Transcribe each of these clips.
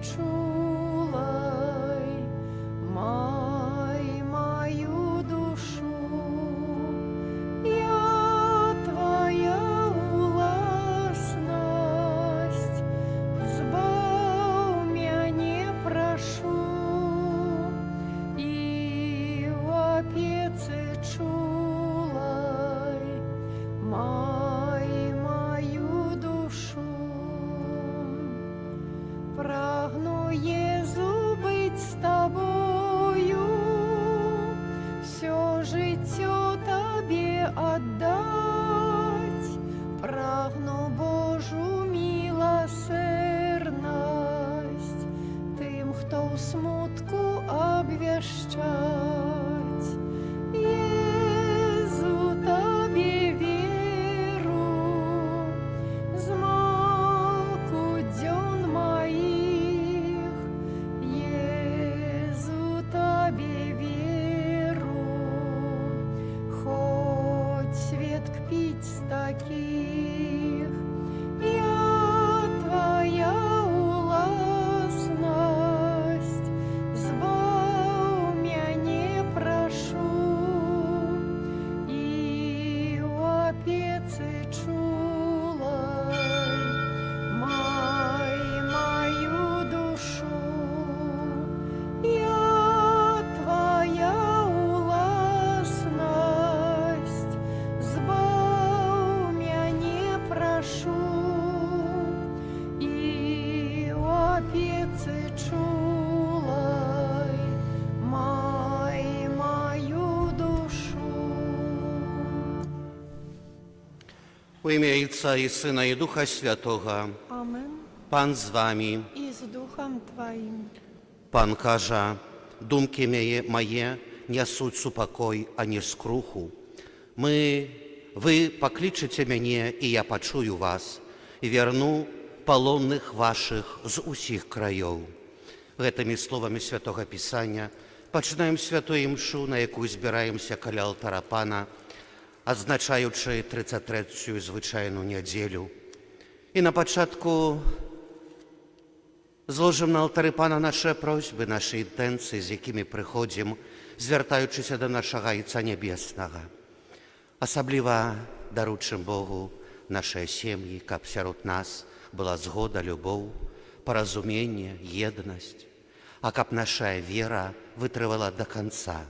чулай, май мою душу. Я твоя уласность, збав мяне прашу, і в опецы чулай, май мою душу. Прагну, Єзу, быть з тобою, все життя тобі отдать. Прагну Божу милосердность, тим, хто в смутку обвіщать. Єзу, тобі віру, змалку дьон моїх. Єзу, тобі віру, хоть світ кпіть з таких. Я твоя уласность, збав мяне прашу, і в опецы чулай, май мою душу. Я твоя уласность, збав мяне прашу, і в опецы чулай, май мою душу. У ім'я Отця і Сина і Духа Святого. Amen. Пан з вами. І з Духом Твоїм. Пан каже, думки моє несуть супокой, а не скруху. Ви покличете мене, і я почую вас, і верну полонних ваших з усіх країв. Гэтымі словамі Святого Писання починаємо святую імшу, на яку збираємося каля алтара Пана, адзначаючи 33-ю звичайну неділю. І на початку зложимо на алтарі Пана наші просьби, наші інтенції, з якими приходимо, звертаючися до нашого Отця Небесного. Асабліва даручим Богу наші сім'ї, каб сярод нас була згода, любов, порозуміння, єдність, а каб наша віра витривала до кінця.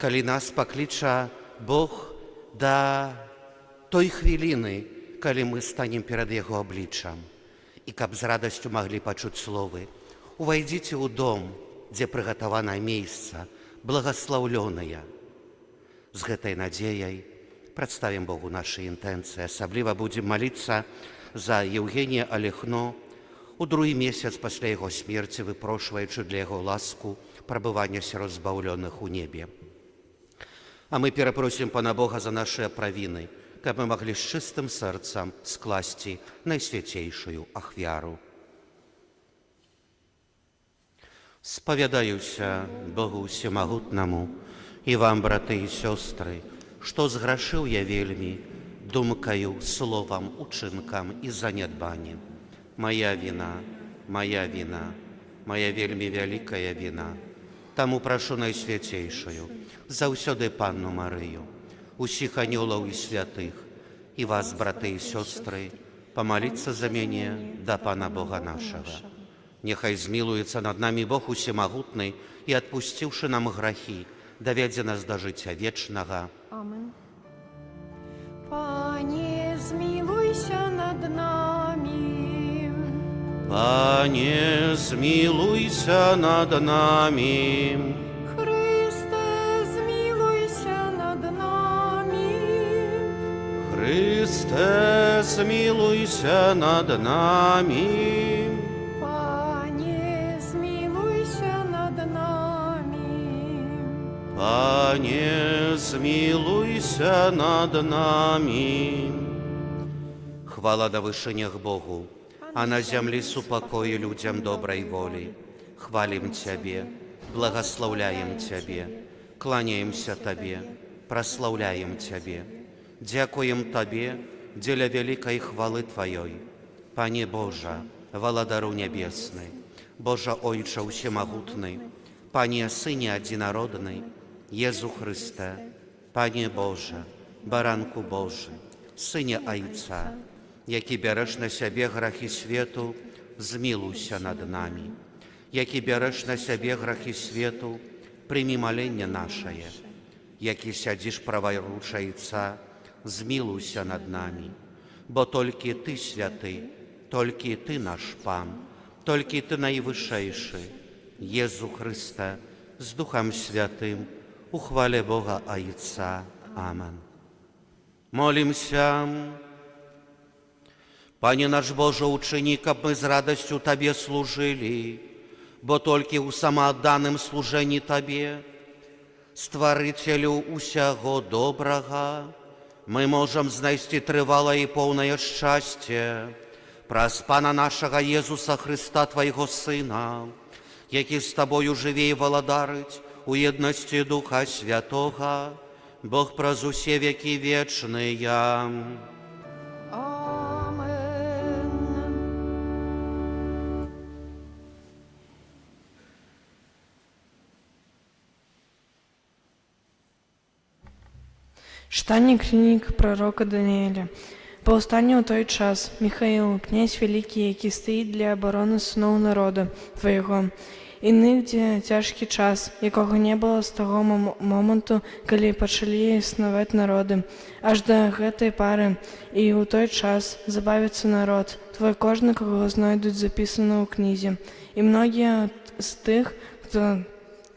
Коли нас покличе Бог до той хвилини, коли ми станемо перед Його обличчям, і каб з радістю могли почути слови: «Увойдите у дом, де приготовано місце, благословленное». З гэтай надеей представим Богу наши интенции. Особливо будем молиться за Евгения Олехно, у другий месяц пасля его смерти, выпрошиваючи для его ласку пробывания сярод збавленных у небе. А мы перепросим Пана Бога за наши провины, каб мы могли с чистым сердцем скласти найсвятейшую ахвяру. Споведаюся Богу Всемогутному и вам, браты и сестры, что сгрешил я вельми думкою, словом, учинком и занедбанием. Моя вина, моя вина, моя вельми великая вина. Тому прошу найсвятейшую, заўсёды Панну Марию, усіх анёлаў и святых, и вас, браты и сестры, помолиться за меня до Пана Бога нашего. Нехай змилуется над нами Бог Усемогутный и, отпустивши нам грехи, доведзе нас до життя вечного. Amen. Пане, змилуйся над нами. Пане, змилуйся над нами. Христе, змилуйся над нами. Христе, змилуйся над нами. Пане, змилуйся над нами. Пане, змилуйся над нами. Хвала на вышинях Богу, а на земле супокой людям доброй воли. Хвалим Тебе, благословляем Тебе, кланяемся Тебе, прославляем Тебе. Дякуем Тебе для великой хвалы Твоей. Пане Боже, Володару Небесный, Божа Ojcze Всемогутный, Panie Synie Одинородный, Jezu Chryste, Panie Boże, Baranku Boży, Synie Ojca, jaki bierzesz na siebie grzechy światu, zmiłuj się nad nami. Jaki bierzesz na siebie grzechy światu, przyjmij molenie nasze. Jaki siedzisz praworucze Ojca, zmiłuj się nad nami. Bo tylko Ty, święty, tylko Ty nasz Pan, tylko Ty najwyższy, Jezu Chryste, z Duchem Świętym, uchwale Boga Ojca. Amen. Молимся. Panie nasz Boże, uczyni, aby my z radością Tobie służyli, bo tylko u samooddanym służeniu Tobie, Stworzycielu усяго dobrego, my możemy znaleźć trwałe i pełne szczęście przez Pana naszego Jezusa Chrysta, Twojego Syna, jaki z Tobою żyje i wладарить u jedności Ducha Świętego, Bóg przez usie wieki wieczne. Amen. Читання книг пророка Даниэля. Повстання у той час Михаїл, князь великий, який стоїть для оборони синов народу Твоєго. І нигде тяжкий час, якого не було з того моменту, коли почали існувати народи, аж до гэтай пари. І у той час забавиться народ, Твой кожний, кого знайдуть записано у книзі. І многие з тих, хто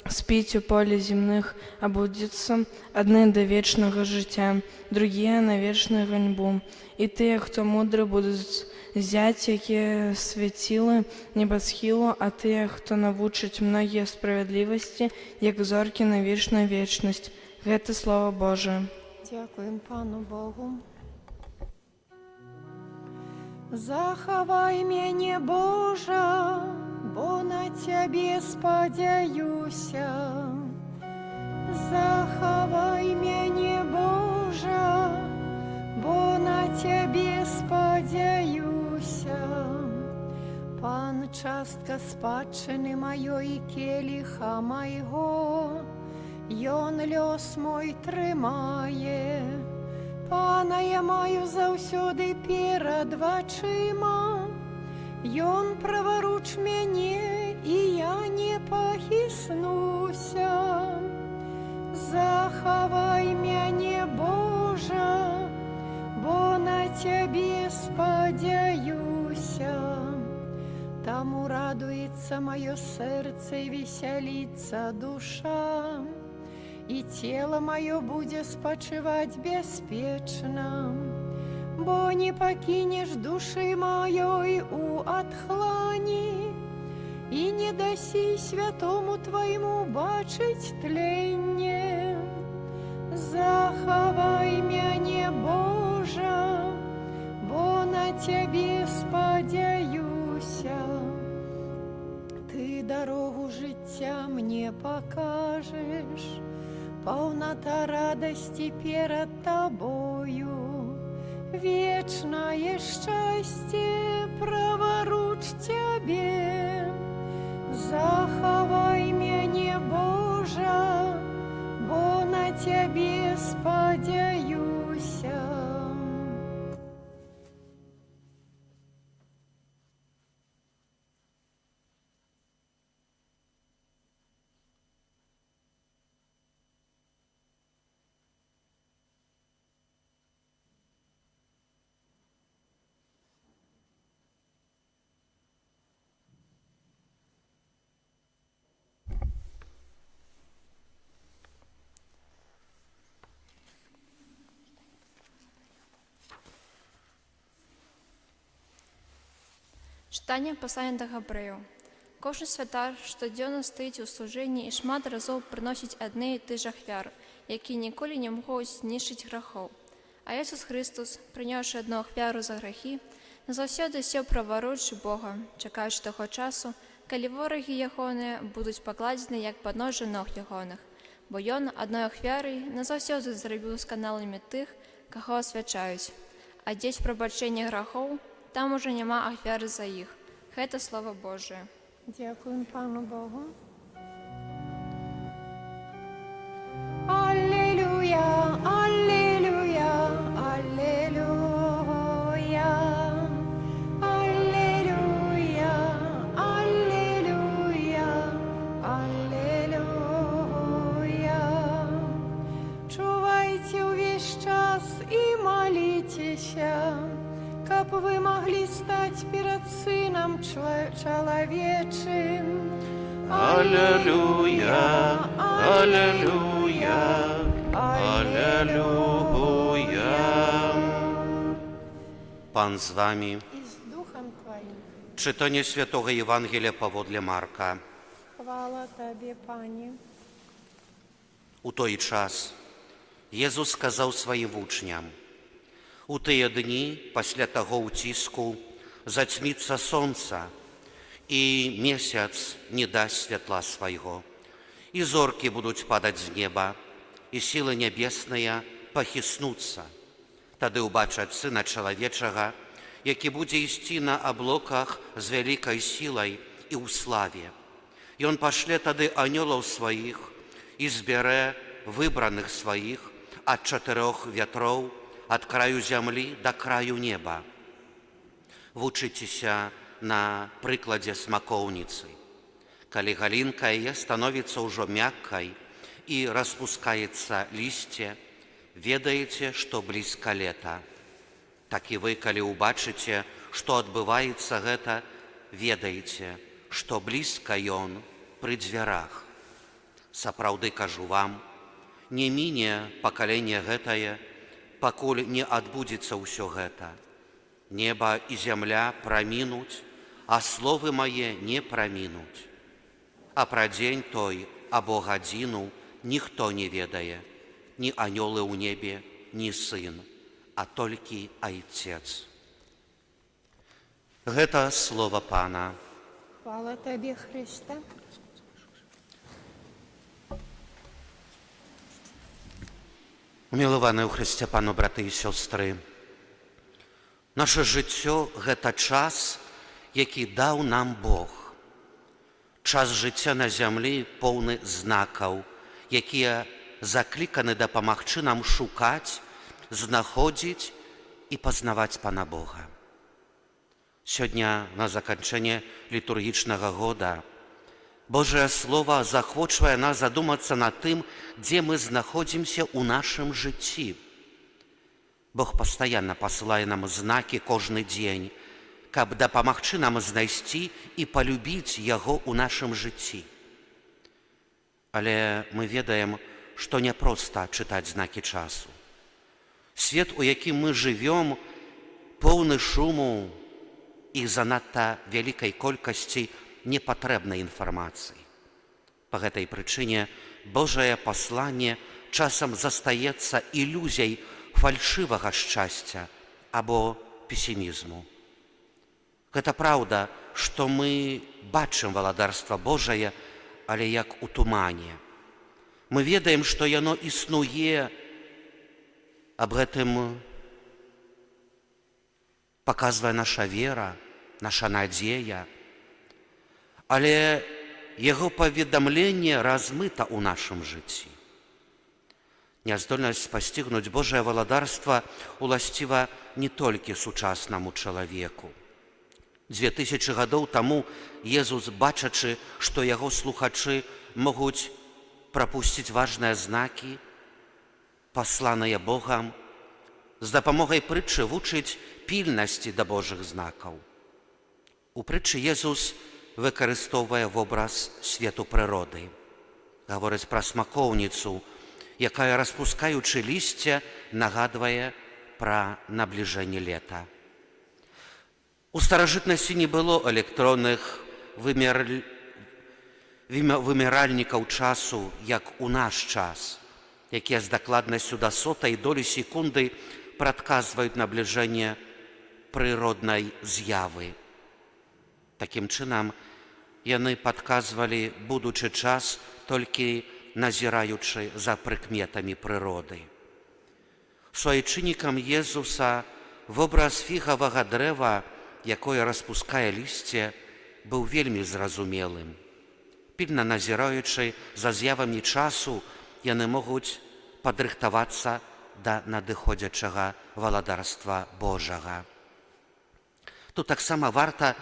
спить у полі земних, обудятся, одни до вечного життя, другие на вечную ганьбу. І ті, хто мудрі, будуть взять, які світили небосхилу, а ті, хто навучить многие справедливості, як зорки на вічну вечність. Гэта Слово Божие. Дякуємо Пану Богу. Заховай мене, Боже, бо на Тебе сподяюся. Заховай мене, Боже, бо на Тебе сподяюся. Пан частка спадщини моєї келиха майго, Ён лёс мой трымае. Пана я маю заўсёды перад вачыма, Ён праваруч мяне, і я не пахіснуся. Захавай мяне, Божа, бо на Цябе спадзяюся. Таму радуецца маё сэрца і весяліцца душа, і цела маё будзе спачываць бяспечна. Бо не пакінеш душы маёй у адхлані, і не дасі святому Твайму бачыць тленне. Захавай мяне, Божа, бо на Цябе спадзяюся. Ты дарогу жыцця мне пакажаш, паўната радасці перад Табою. Вечное шчасце праваруч Цябе. Захавай мяне, Божа, бо на Цябе спадзяюся. Читання Писання до Габрею. Кожен святар щоденно стоїть у служінні і шмат разів приносить одне і те ж ахвяр, які ніколи не можуть знищити грехов. А Ісус Христос, прийнявши одну ахвяру за грехи, назавсёды сів праворуч Бога, чекаючи того часу, коли вороги Ягони будуть покладені як подножжя ног Ягоних. Бо Ён одною ахвярою назавсёды зробив сканалими тих, кого освячають. А десь пробачення грехов, там уже нема ахвяри за їх. Гэта Слово Божие. Дякуємо Пану Богу. Аллилуйя, аллилуйя, аллилуйя. Аллилуйя, аллилуйя, аллилуйя. Чувайте увесь час и молитеся, каб вы могли стать перед Сыном Человечим. Аллилуйя, аллилуйя, аллилуйя. Пан з вами. И с Духом Твоим. Czytanie Świętego Ewangelia powodle Marka. Хвала Тебе, Пане. У той час Єзус сказав своїм учням: у тыя дні, пасля таго ўціску, зацьміцца сонца, і месяц не дасць святла свайго, і зоркі будуць падаць з неба, і сілы нябесныя пахіснуцца. Тады ўбачаць Сына Чалавечага, які будзе ісці на аблоках з вялікай сілай і ў славе. Ён пашле тады анёлаў сваіх і збярэ выбраных сваіх ад 4 вятроў, ад краю зямлі да краю неба. Вучыцеся на прыкладзе смакоўніцы. Калі галінка яе становіцца ўжо мяккай і распускаецца лісце, ведаеце, што блізка лета. Так і вы, калі ўбачыце, што адбываецца гэта, ведаеце, што блізка ён пры дзвярах. Сапраўды кажу вам, не міне пакаленне гэтае, пакуль не адбудзецца ўсё гэта. Неба і зямля прамінуць, а словы мае не прамінуць. А пра дзень той або гадзіну ніхто не ведае, ні анёлы ў небе, ні сын, а толькі Айцец. Гэта слова Пана. Хвала Тебе, Христе. Умілаваныя ў Христе Пану, браты і сёстры, наша жыццё – гэта час, які даў нам Бог. Час жыцця на зямлі поўны знакаў, якія закліканы дапамагчы нам шукаць, знаходзіць і пазнаваць Пана Бога. Сёння, на заканчэнне літургічнага года, Божае Слова захвочвае нас задумацца над тым, дзе мы знаходзімся ў нашым жыцці. Бог пастаянна пасылае нам знакі кожны дзень, каб дапамагчы нам знайсці і палюбіць Яго ў нашым жыцці. Але мы ведаем, што няпроста чытаць знакі часу. Свет, у якім мы жывём, поўны шуму і занадта вялікай колькасці непатрэбнай інфармацыі. Па гэтай прычыне Божае пасланне часам застаецца ілюзіяй фальшывага шчасця або песімізму. Гэта праўда, што мы бачым валадарства Божае, але як у тумане. Мы ведаем, што яно існуе, аб гэтым паказвае наша вера, наша надзея, але яго паведамленне размыта ў нашым жыцці. Няздольнасць пасцігнуць Божае валадарства уласціва не толькі сучаснаму чалавеку. 2000 гадоў таму Езус, бачачы, што яго слухачы могуць прапусціць важныя знакі, пасланыя Богам, з дапамогай прытчы вучыць пільнасці да Божых знакаў. У прытчы Езус выкарыстоўвае вобраз свету прыроды. Гаворыць пра смакоўніцу, якая, распускаючы лісце, нагадвае пра набліжэнне лета. У старажытнасці не было электронных вымяральнікаў часу, як у наш час, якія з дакладнасцю да сотай долі секунды прадказваюць набліжэнне прыроднай з'явы. Такім чынам, яны падказвалі будучы час, толькі назіраючы за прыкметамі прыроды. Суайчыннікам Езуса вобраз фігавага дрэва, якое распускае лісце, быў вельмі зразумелым. Пільна назіраючы за з'явамі часу, яны могуць падрыхтавацца да надыходзячага валадарства Божага. Тут таксама варта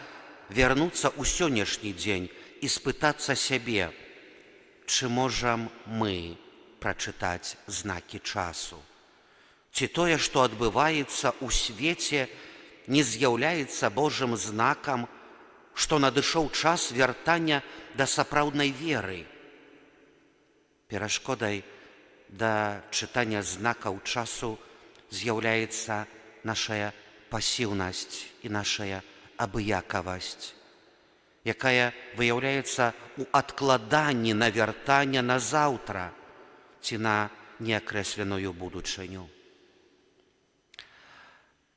вярнуцца ў сённяшні дзень і спытацца сябе, ці можам мы прачытаць знакі часу? Ці тое, што адбываецца ў свеце, не з'яўляецца Божым знакам, што надышоў час вяртання да сапраўднай веры? Перашкодай да чытання знакаў часу з'яўляецца наша пасіўнасць і наша абыякавасць, якая выяўляецца ў адкладанні на вяртання на заўтра ці на неакрэсленую будучыню.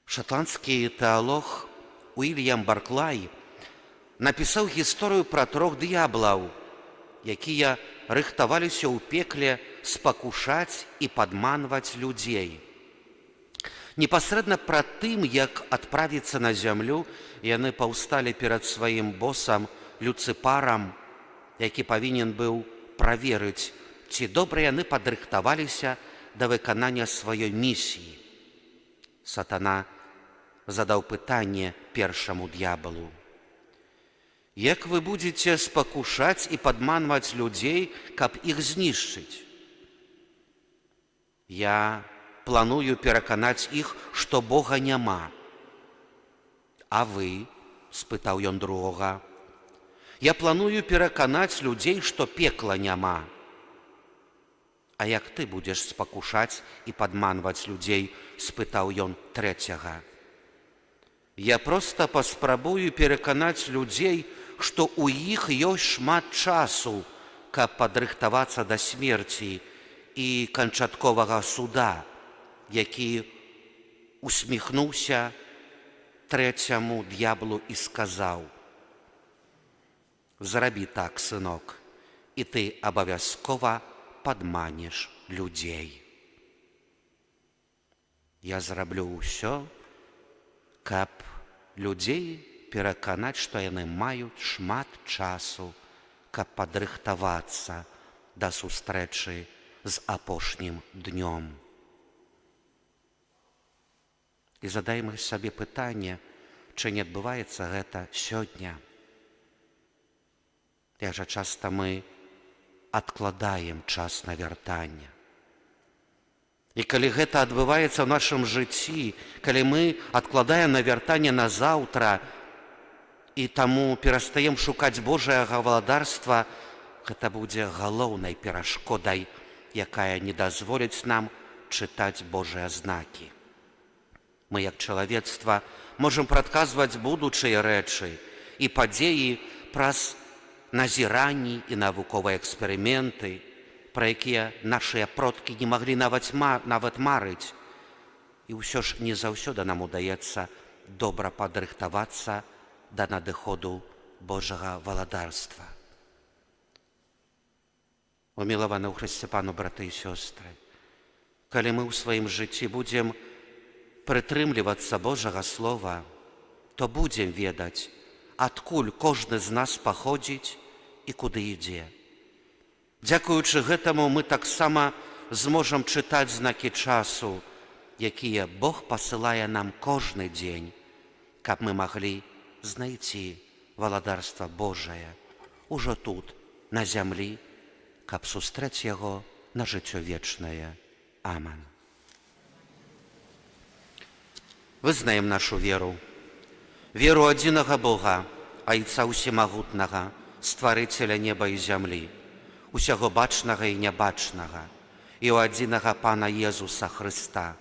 Шотландскі тэалог Уільям Барклай напісаў гісторыю пра 3 д'яблаў, якія рыхтаваліся ў пекле спакушаць і падманваць людзей. Непасрэдна пра тым, як адправіцца на зямлю, яны паўсталі перад сваім босам Люцыпарам, які павінен быў праверыць, ці добра яны падрыхтаваліся да выканання сваёй місіі. Сатана задаў пытанне першаму д'ябалу: як вы будзеце спакушаць і падманваць людзей, каб іх знішчыць? Я планую пераканаць іх, што Бога няма. А вы? Спытаў ён другога. Я планую пераканаць людзей, што пекла няма. А як ты будзеш спакушаць і падманваць людзей? Спытаў ён трэцяга. Я проста паспрабую пераканаць людзей, што ў іх ёсць шмат часу, каб падрыхтавацца да смерці і канчатковага суда, які усміхнуўся трэцяму д'яблу і сказаў: зрабі так, сынок, і ты абавязкова падманеш людзей. Я зраблю ўсё, каб людзей пераканаць, што яны маюць шмат часу, каб падрыхтавацца да сустрэчы з апошнім днём. І задаймо сабе пытанне, чи не адбываецца гэта сёння. Як жа часта мы адкладаем час на вяртанне. І калі гэта адбываецца ў нашым жыцці, калі мы адкладаем на вяртанне на заўтра і таму перастаем шукаць Божага валадарства, гэта будзе галоўнай перашкодай, якая не дазволіць нам чытаць Божыя знакі. Мы, як чалавецтва, можам прадказваць будучыя рэчы і падзеі праз назіранні і навуковыя эксперыменты, пра якія нашыя продкі не маглі нават марыць. І ўсё ж не заўсёды нам удаецца добра падрыхтавацца да надыходу Божага валадарства. Умілаваны ў Хрысце Пану, браты і сёстры, калі мы ў сваім жыцці будзем прытрымлівацца Божага Слова, то будзем ведаць, адкуль кожны з нас паходзіць і куды ідзе. Дзякуючы гэтаму мы таксама зможам чытаць знакі часу, якія Бог пасылае нам кожны дзень, каб мы маглі знайсці валадарства Божае ужо тут, на зямлі, каб сустрэць яго на жыццё вечнае. Аман. Вызнаем нашу веру. Веру адзінага Бога, Айца Усімагутнага, Стварыцеля неба і зямлі, усяго бачнага і нябачнага, і ў адзінага Пана Езуса Хрыста,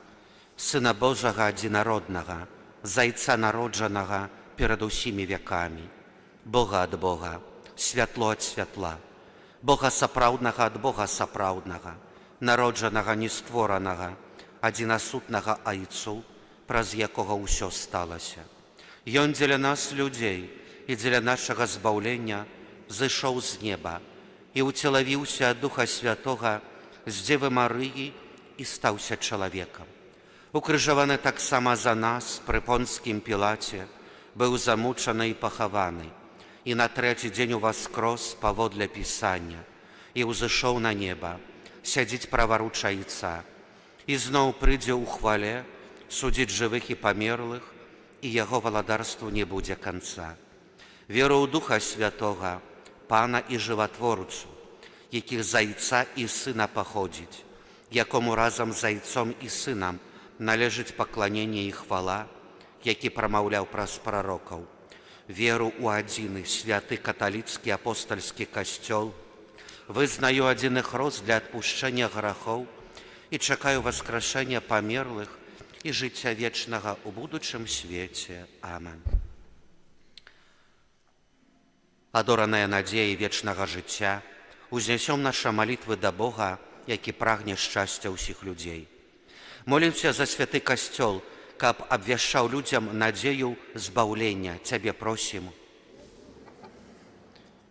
Сына Божага адзінароднага, Зайца народжанага перад усімі вякамі, Бога ад Бога, святло ад святла, Бога сапраўднага ад Бога сапраўднага, народжанага нестворанага, адзінасутнага Айцу, праз якога ўсё сталася. Ён дзеля нас, людзей, і дзеля нашага збаўлення зышоў з неба і ўцелавіўся ад Духа Святога з Дзевы Марыі і стаўся чалавекам. Укрыжаваны таксама за нас пры Понскім Пілаце, быў замучаны і пахаваны, і на трэці дзень уваскрос паводле Пісання, і ўзышоў на неба, сядзіць праваруч Айца, і зноў прыйдзе ў хвале, судзіць жывых і памерлых, і яго валадарству не будзе канца. Веру ў Духа Святога, Пана і Жыватворцу, якіх з Айца і Сына паходзіць, якому разам з Айцом і Сынам належыць пакланенне і хвала, які прамаўляў праз прарокаў. Веру ў адзіны святы каталіцкі апостальскі касцёл, вызнаю адзіны хрост для адпушчэння грахоў і чакаю воскрешення памерлых і жыцця вечнага ў будучым свеце. Амен. Адораная надзея вечнага жыцця, узнясём наша малітвы да Бога, які прагне шчасця ўсіх людзей. Молімся за святы касцёл, каб абвяшчаў людзям надзею збаўлення. Цябе просім.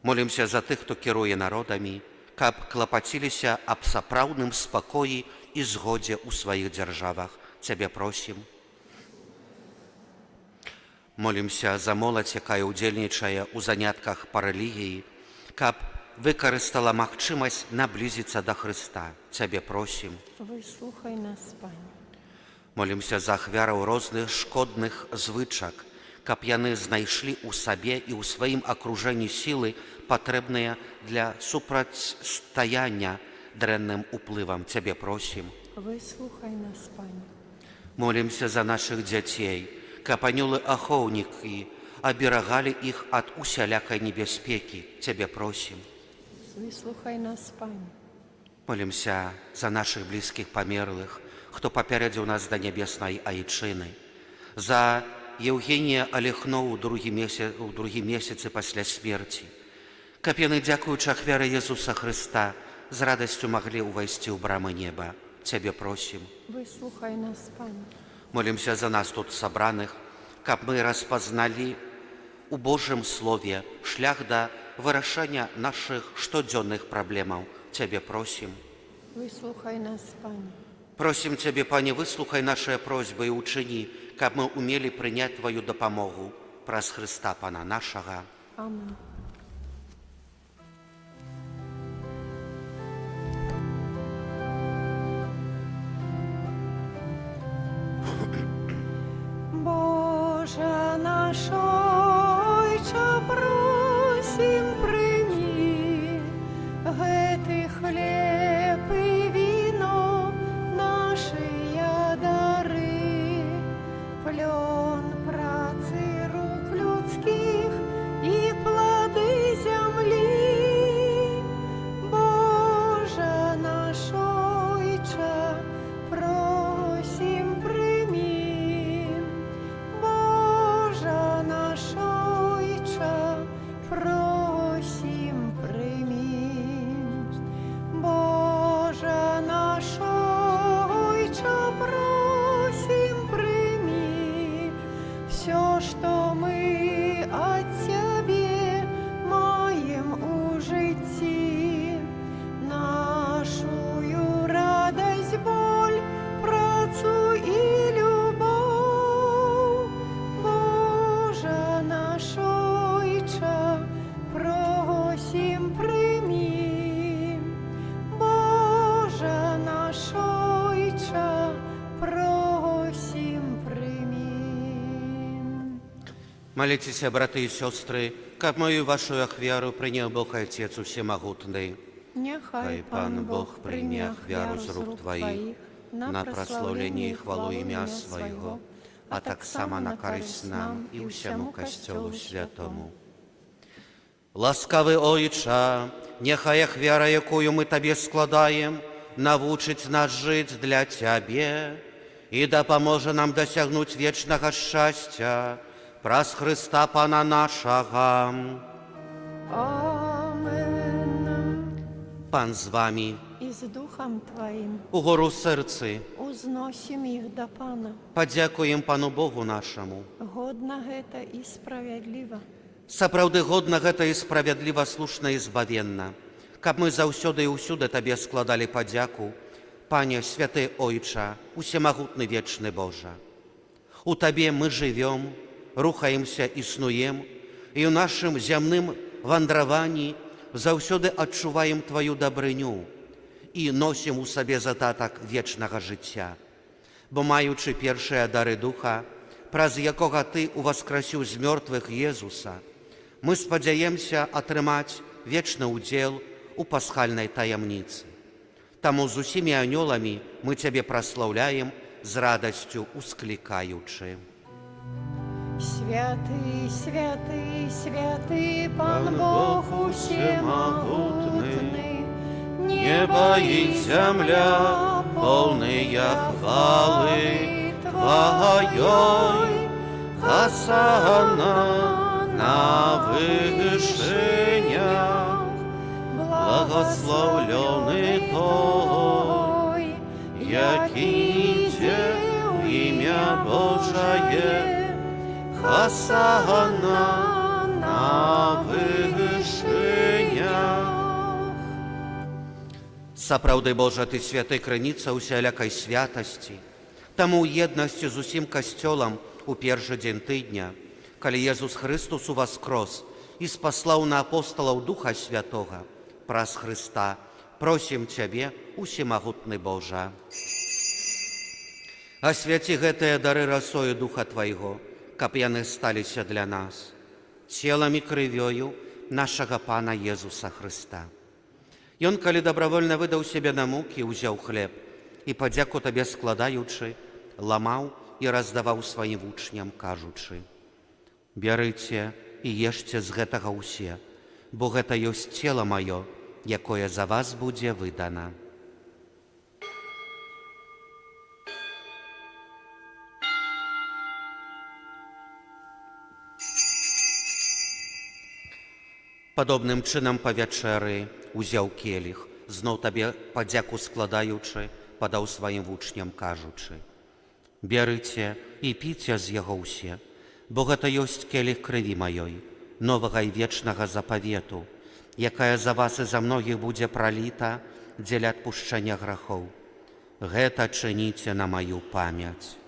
Молімся за тых, хто кіруе народамі, каб клапаціліся аб сапраўдным спакоі і згодзе ў сваіх дзяржавах. Цябе просім. Молімся за моладзь, якая ўдзельнічае ў занятках па рэлігіі, каб выкарыстала магчымасць наблізіцца да Хрыста. Цябе просім. Выслухай нас, Пане. Молімся за ахвяраў розных шкодных звычак, каб яны знайшлі ў сабе і ў сваім акружэнні сілы, патрэбныя для супрацьстаяння дрэнным уплывам. Цябе просім. Выслухай нас, Пане. Молімся за нашых дзяцей, каб анёлы-ахоўнікі аберагалі іх ад усялякай небяспекі. Цябе просім. Выслухай нас, Пане. Молімся за нашых блізкіх памерлых, хто папярэдзіў нас да нябеснай Айчыны, за Еўгенія Алехно ў другім месяцы пасля смерці, каб яны, дзякуючы ахвяры Езуса Хрыста, з радасцю маглі ўвайсці ў брамы неба. Цябе просім. Выслухай нас, Пане. Молімся за нас тут сабраных, каб мы распазналі у Божым Слове шлях да вырашэння нашых штодзённых праблемаў. Цябе просім. Выслухай нас, Пане. Просім Цябе, Пане, выслухай нашыя просьбы і ўчыні, каб мы умелі прыняць Тваю дапамогу праз Хрыста Пана нашага. Амен. Боже наш Ойче, просім, приймі гэты хлеб і віно, нашыя дары, плён працы рук людскіх і плады зямлі. Боже наш Ойче, просім, приймі. Боже наш Ойче, просім, приймі. Боже наш Ойче, просім, приймі. Все, що ми от Тебе маємо у житті, нашую радость, боль, працу і любов. Боже наш Ойче, просім, приймі. Боже наш Ойче, просім, приймі. Моліться, брати і сестри, каб мою вашу ахвяру прийняв Бог Отець Усемогутний. Нехай Пан Бог прийме ахвяру з рук Твоїх на прославлення і хвалу ім'я Свого, а так само на користь нам і усьому Костьолу Святому. Ласкавий Ойче, нехай ахвяра, якою ми Тобі складаємо, навучить нас жити для Тебе і допоможе нам досягнути вічного щастя праз Христа Пана нашого. Амен. Пан з вами, І з Духом Твоїм угору серці, узносим їх до Пана. подякуємо Пану Богу нашому. Годно гэта і справедливо. Сапраўды годна гэта і справядліва, слушна і збавенна, каб мы заўсёды і ўсюды Табе складалі падзяку, Пане, святы Ойча, усемагутны вечны Божа. У Табе мы жывём, рухаемся, існуем, І ў нашым зямным вандраванні заўсёды адчуваем Тваю дабрыню і носім у сабе задатак вечнага жыцця. Бо маючы першыя дары Духа, праз якога Ты уваскрасіў з мёртвых Езуса, мы спадзяемся атрымаць вечны ўдзел у пасхальнай таямніцы. Таму з усімі анёламі мы Цябе праслаўляем, з радасцю усклікаючы. Святый, святый, святый, Пан Бог усемогутный, Небо и земля, полные хвалы Твоей, Хосанна на вышинях, благословленный Той, який идет в имя Божие, Хосанна на вышинях. Сапраўды, Божа, Ты святы крыніца усялякай святасці. Таму ў еднасці з усім касцёлам у першы дзень тыдня, калі Езус Христус уваскрос і спаслаў на апосталаў Духа Святога, праз Хрыста просім Цябе, усемагутны Божа. Асвяці гэтыя дары расою Духа Твайго, каб яны сталіся для нас целам і крывёю нашага Пана Езуса Хрыста. Ён, калі добравольна выдаў сябе на мукі, узяў хлеб і, падзяку Табе складаючы, ламаў і раздаваў сваім вучням, кажучы: «Бярыце і ешце з гэтага ўсе, бо гэта ёсць цела маё, якое за вас будзе выдана». Падобным чынам па вячэры узяў келіх, зноў Табе падзяку складаючы, падаў сваім вучням, кажучы: «Бярыце і піце з яго ўсе, бо гэта ёсць келіх крыві маёй, новага і вечнага запавету, якая за вас і за многіх будзе праліта дзеля адпушчэння грахоў. Гэта чыніце на маю памяць».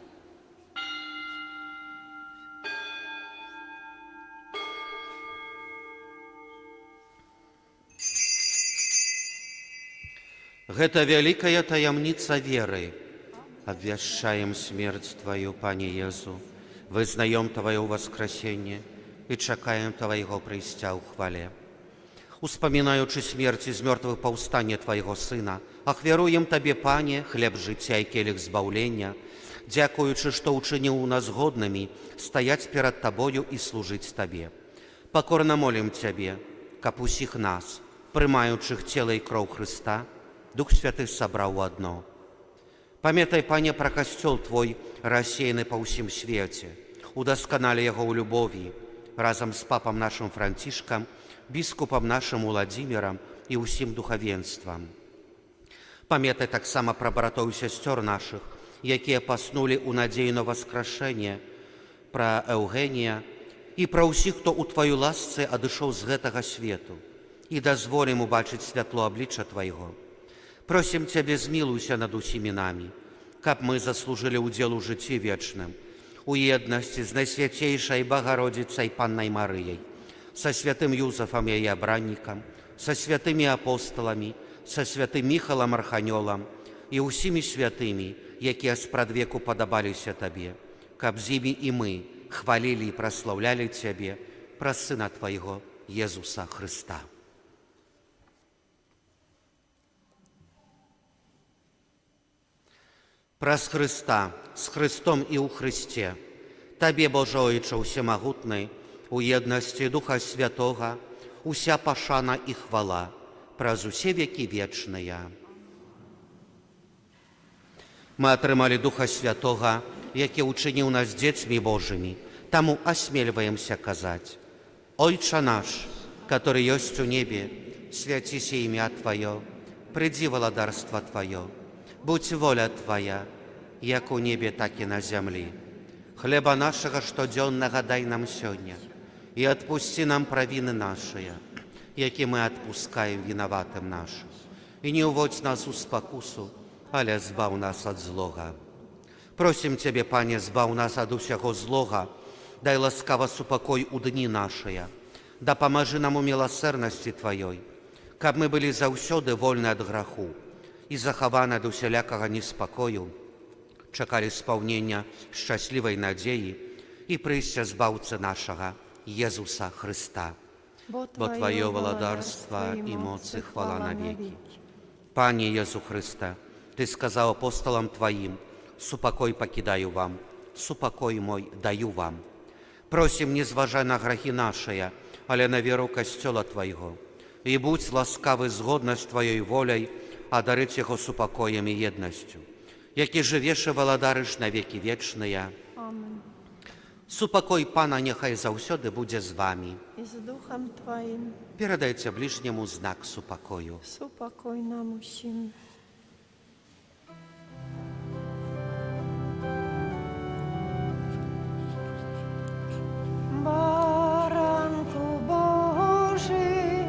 Гэта вялікая таямніца веры. Абвяшчаем смерць Тваю, Пане Езу, вызнаем Твое воскресенье і чакаем Твайго прыйсця ў хвале. Успамінаючы смерць з мёртвых паўстанне Твайго Сына, ахвяруем Табе, Пане, хлеб жыцця і келіх збаўлення, дзякуючы, што ўчыніў нас годнымі стаяць перад Табою і служыць Табе. Пакорна молім Цябе, каб усіх нас, прымаючых цела і кроў Хрыста, Дух Святы сабраў у адно. Памятай, Пане, пра касцёл Твой, рассеяны па ўсім свеце, удасканалі яго ў любові, разам з папам нашым Францішкам, біскупам нашым Уладзімірам і ўсім духавенствам. Памятай таксама пра братоў і сясцёр нашых, якія паснулі ў надзеі на васкрашэнне, пра Еўгенія і пра ўсіх, хто ў Тваёй ласцы адышоў з гэтага свету, і дазволім убачыць святло аблічча Твайго. Просім Цябе, змілуйся над усімі намі, каб мы заслужылі ўдзел у жыцці вечным, у еднасці з Найсвяцейшай Багародзіцай Паннай Марыяй, са святым Юзафам яе абраннікам, са святымі апосталамі, са святым Міхалам Арханёлам і ўсімі святымі, якія спрадвеку падабаліся Табе, каб з імі і мы хвалілі і праслаўлялі Цябе праз Сына Твайго Езуса Хрыста. Праз Хрыста, з Хрыстом і ў Хрысце, Табе, Божа Ойча ўсемагутны, у еднасці Духа Святога, уся пашана і хвала, праз усе векі вечныя. Мы атрымалі Духа Святога, які ўчыніў нас дзецьмі Божымі, таму асмельваемся казаць: «Ойча наш, который ёсць у небе, свяціся імя Тваё, прыйдзі валадарства Тваё, будь воля Твая, як у небе, так і на зямлі. Хлеба нашага штодзённага дай нам сёння, і адпусці нам правіны нашыя, які мы адпускаем вінаватым нашым. І не ўводзь нас у спакусу, але збаў нас ад злога». Просім Цябе, Пане, збаў нас ад усяго злога, дай ласкава супокой у дні нашыя, дапамажы нам у міласэрнасці Тваёй, каб мы былі заўсёды вольны ад граху і захаваны ад усялякага неспакою, чакалі спаўнення шчаслівай надзеі і прыйсця збаўцы нашага Езуса Хрыста. Бо Твоё валадарства і моц і хвала навекі. Пане Езу Хрысте, Ты сказаў апостолам Твоим: «Супокой покидаю вам, супокой мой даю вам». Просим, не зважай на грахи нашыя, але на веру Касцёла Твайго, і будь ласкавы згодна з Твоёй воляй адарыць яго супокоем і еднасцю, які жывеш і валадарыш на векі вечныя. Аминь. Супокой Пана няхай заўсёды будзе з вами. И с Духом Твоим Перадайце ближняму знак супокою. супокой нам усім. Баранку Божий,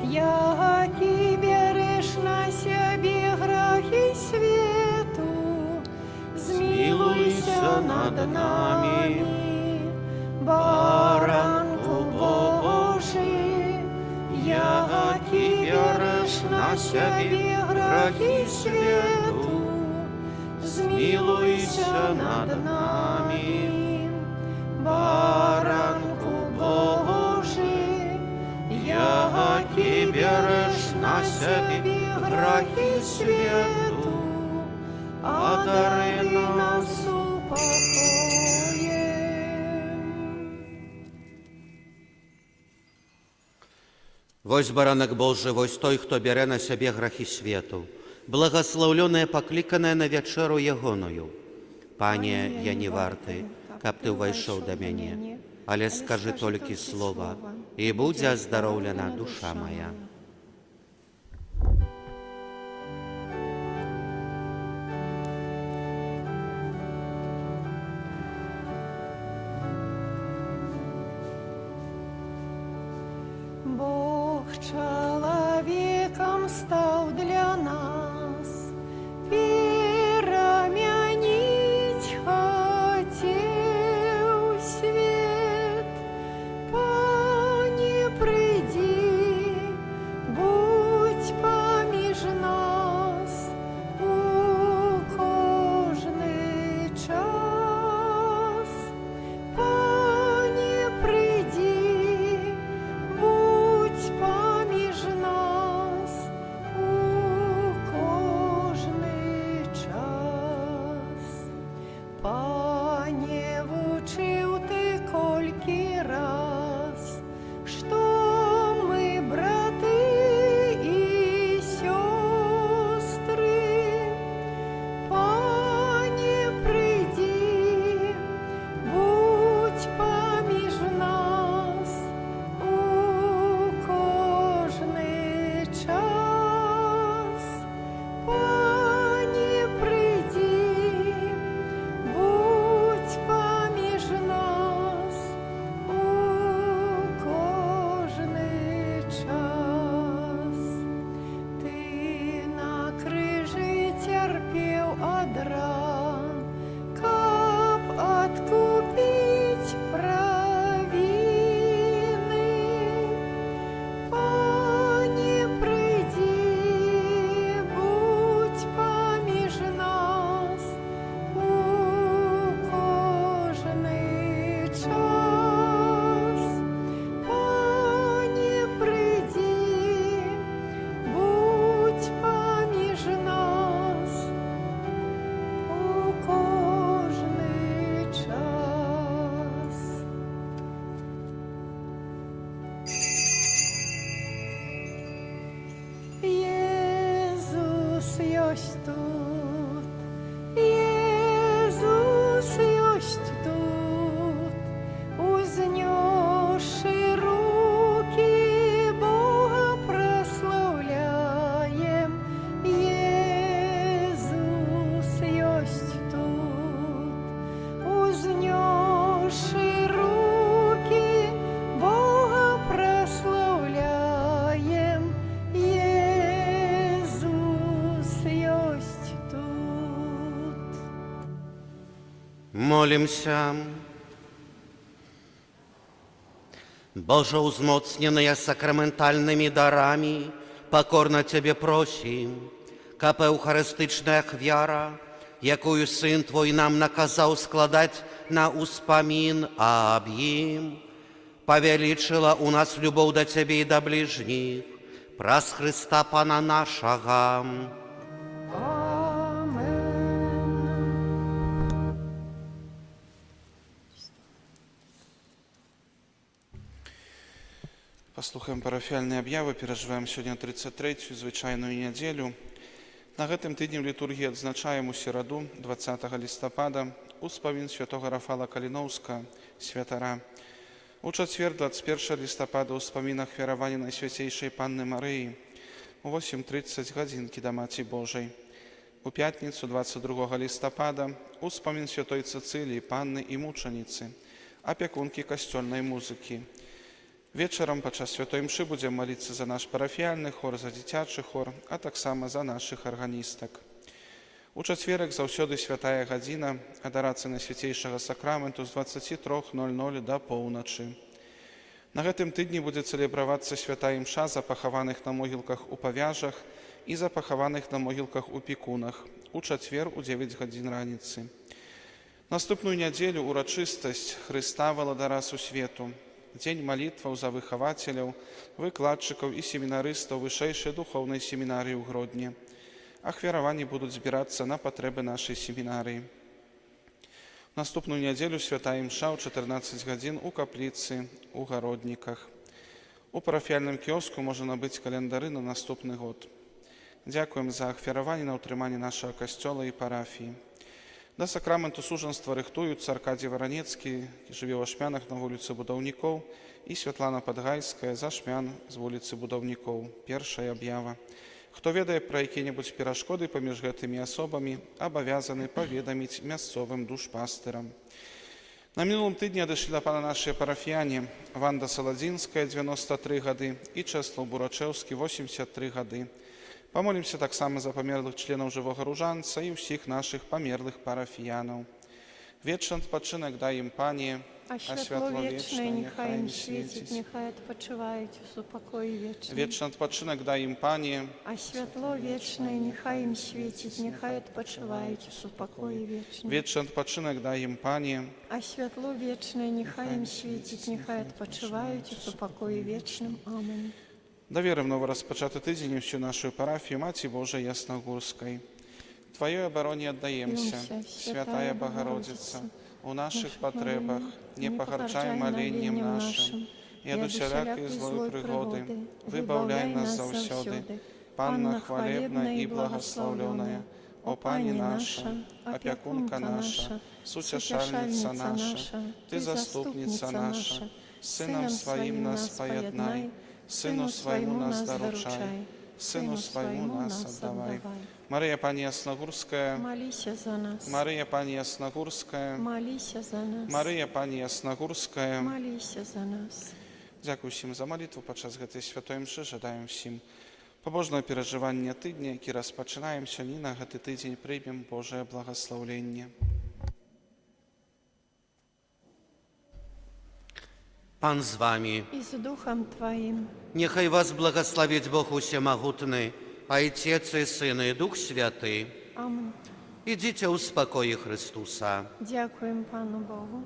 який береш на себе грехи свету, змилуйся над нами. Баранку Божий, який береш на себе грехи свету, змилуйся над нами. Баранку Божий, який береш на себе грехи свету, одари нас упокоєм. Вось баранак Божы, вось той, хто бярэ на сябе грахі свету, благаслаўлёная, пакліканая на вячэру ягоную. Пане, я не варты, каб ты ўвайшоў да мяне, але скажы толькі слова, і будзе аздароўлена душа моя. Бог человеком стал для нас, переменить хотел свет. Пане, приди, будь поміж нас у кожний час. Пане, приди, будь поміж нас у кожний час. Пане, вучив ти кольки раз, що ми, брати і сестри. Пане, приди, будь поміж нас у кожний час. Пане, приди, будь поміж нас у кожний час. Ти на крижі терпів од ран, каб откупить провини. Пане, приди, будь поміж нас у кожний час. Пане, приди, будь поміж нас у кожний час. Єзус єсть тут, Єзус єсть тут, узнёши руки, Бога прославляем. Єзус єсть тут, узнёши руки, Бога прославляем. Єзус єсть тут. Молимся. Боже, узмоцненные сакраментальными дарами, покорно Тебе просим, каб эўхарыстычная ахвяра, якую Сын Твой нам наказаў складаць на успамін аб ім, павялічыла у нас любоў да Цябе і да бліжніх, праз Хрыста Пана нашага. Паслухаем парафіяльныя аб'явы, перажываем сёння 33-ю звычайную нядзелю. На гэтым тыдні ў літургіі адзначаем у сераду, 20 лістапада, успамін святога Рафала Каліноўска, святара. У чацвер, 21 лістапада, успамін ахвяравання Найсвяцейшай Панны Марыі, у 8:30 гадзінкі да Маці Божай. У пятніцу, 22 лістапада, успамін святой Цэцыліі, панны і мучаніцы, апякункі касцёльнай музыкі. Вечарам падчас святой мшы будзем маліцца за наш парафіяльны хор, за дзіцячы хор, а таксама за нашых арганістак. У чацвер, як заўсёды, святая гадзіна адарацыі Найсвяцейшага сакраменту з 23:00 да поўначы. На гэтым тыдні будзе цэлебравацца святая імша за пахаваных на могілках у Павяжах і за пахаваных на могілках у Пікунах у чацвер у 9 гадзін раніцы. Наступную нядзелю урачыстасць Хрыста Валадара сусвету, дзень малітваў за выхавацеляў, выкладчыкаў і семінарыстаў вышэйшай духоўнай семінарыі ў Гродні. Ахвяраванні будуць збірацца на патрэбы нашай семінарыі. Наступную нядзелю святая імша ў 14 гадзін у капліцы ў Гародніках. У парафіяльным кіоску можна набыць календары на наступны год. Дзякуем за ахвяраванні на ўтрыманне нашага касцёла і парафіі. Да сакраменту сужанства рыхтуюцца Аркадзій Варанецкі, жыве ў Ашмянах на вуліцы Будаўнікоў, і Святлана Падгайская з Ашмян з вуліцы Будаўнікоў. Першая аб'ява. Хто ведае пра якія-небудзь перашкоды паміж гэтымі асобамі, абавязаны паведаміць мясцовым душпастырам. На мінулым тыдні адышлі да пана нашыя парафіяне Ванда Саладзінская, 93 гады, і Чэслаў Бурачэўскі, 83 гады. Памолімся таксама за памерлых членаў жывога ружанца і ўсіх нашых памерлых парафіянаў. Вечны адпачынак дай ім, Пане, А святло вечное нехай им світить, нехай адпачываюць у супакоі вечным. Вечны адпачынак дай ім, Пане, А святло вечное нехай им світить, нехай адпачываюць у супакоі вечным. Вечны адпачынак дай ім, Пане, А святло вечное нехай им світить, нехай адпачываюць у супакоі вечным. Аминь. Даверым новараспачаты тыдзень усю нашу парафію Маці Божай Яснагорскай. Тваёй абароне аддаемся, святая Богородица, у наших патрэбах не пагарджай маленнем нашим, і ад усялякай злой прыгоды выбаўляй нас заўсёды. Панна хвалебная і благаслаўлёная, о Пані наша, апякунка наша, суцяшальніца наша, Ты заступніца наша, Сынам сваім нас паяднай, Сыну свайму нас даручай, Сыну свайму нас аддавай. Марыя Пані Яснагорская, Молися за нас. Марыя Пані Яснагорская, Молися за нас. Марыя Пані Яснагорская. Молися за нас. Дзякуй усім за малітву падчас гэтай святой мшы. Жадаем усім пабожнага перажывання тыдня, які распачынаем сёння. На гэты тыдзень прымем Божае благаслаўленне. Пан з вами. И с Духом Твоим. Нехай вас благословить Бог усемогутный, Отец и Сын и Дух Святый. Аминь. Идите у спокоя Христуса. Дякуем Пану Богу.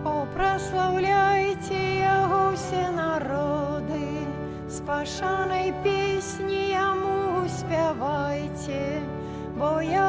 О, прославляйте Его все народы, с пашаной песни Ему спевайте, бо я